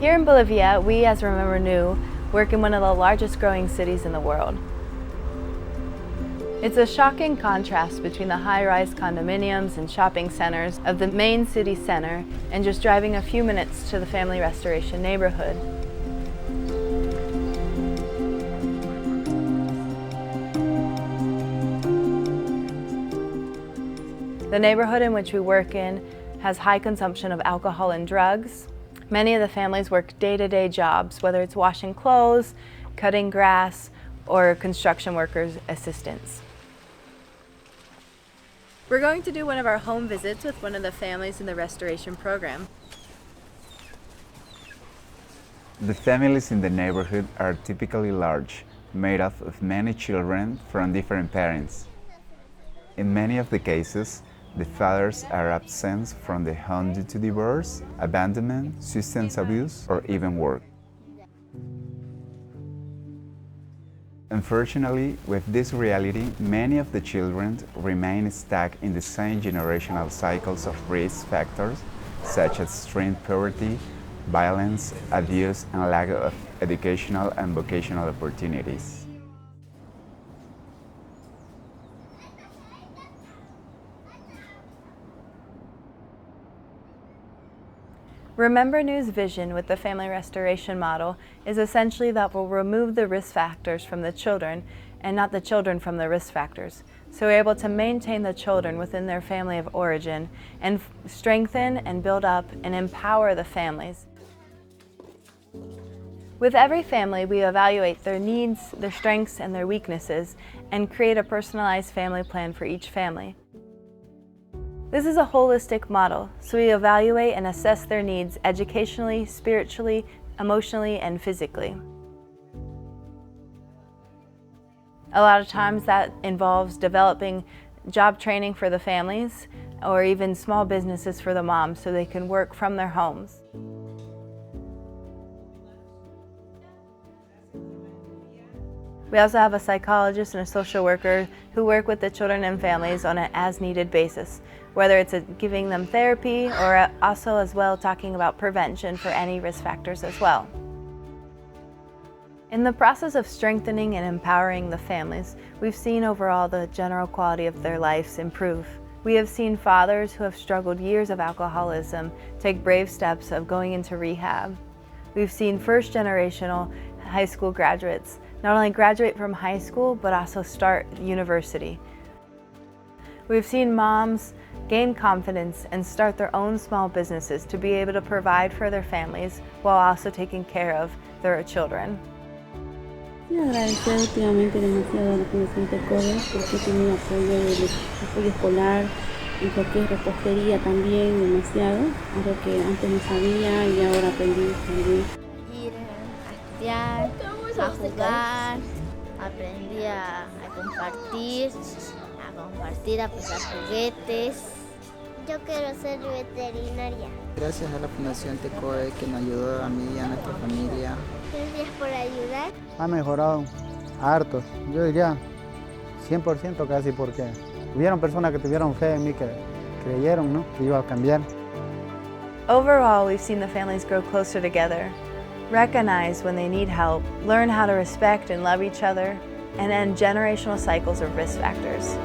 Here in Bolivia, we as Remember Nhu work in one of the largest growing cities in the world. It's a shocking contrast between the high-rise condominiums and shopping centers of the main city center and just driving a few minutes to the family restoration neighborhood. The neighborhood in which we work in has high consumption of alcohol and drugs. Many of the families work day-to-day jobs, whether it's washing clothes, cutting grass, or construction workers' assistants. We're going to do one of our home visits with one of the families in the restoration program. The families in the neighborhood are typically large, made up of many children from different parents. In many of the cases, the fathers are absent from the home due to divorce, abandonment, substance abuse, or even work. Unfortunately, with this reality, many of the children remain stuck in the same generational cycles of risk factors, such as extreme poverty, violence, abuse, and lack of educational and vocational opportunities. Remember Nhu's vision with the family restoration model is essentially that we'll remove the risk factors from the children and not the children from the risk factors. So we're able to maintain the children within their family of origin and strengthen and build up and empower the families. With every family, we evaluate their needs, their strengths, and their weaknesses and create a personalized family plan for each family. This is a holistic model, so we evaluate and assess their needs educationally, spiritually, emotionally, and physically. A lot of times that involves developing job training for the families or even small businesses for the moms so they can work from their homes. We also have a psychologist and a social worker who work with the children and families on an as-needed basis, whether it's giving them therapy or also as well talking about prevention for any risk factors as well. In the process of strengthening and empowering the families, we've seen overall the general quality of their lives improve. We have seen fathers who have struggled years of alcoholism take brave steps of going into rehab. We've seen first-generational high school graduates not only graduate from high school, but also start university. We've seen moms gain confidence and start their own small businesses to be able to provide for their families while also taking care of their children. Y agradecer últimamente demasiado a la Fundación TECODE porque he tenido apoyo escolar y lo que es repostería también demasiado, algo que antes no sabía y ahora aprendí también. Ir a estudiar, a jugar, aprendí a compartir, a pesar juguetes. Yo quiero ser veterinaria. Gracias a la Fundación TECODE que nos ayudó a mí y a nuestra familia. Gracias por ayudar. Ha mejorado harto, yo diría 100% casi, porque hubieron personas que tuvieron fe en mí, que creyeron, ¿no?, que iba a cambiar. Overall, we've seen the families grow closer together, recognize when they need help, learn how to respect and love each other, and end generational cycles of risk factors.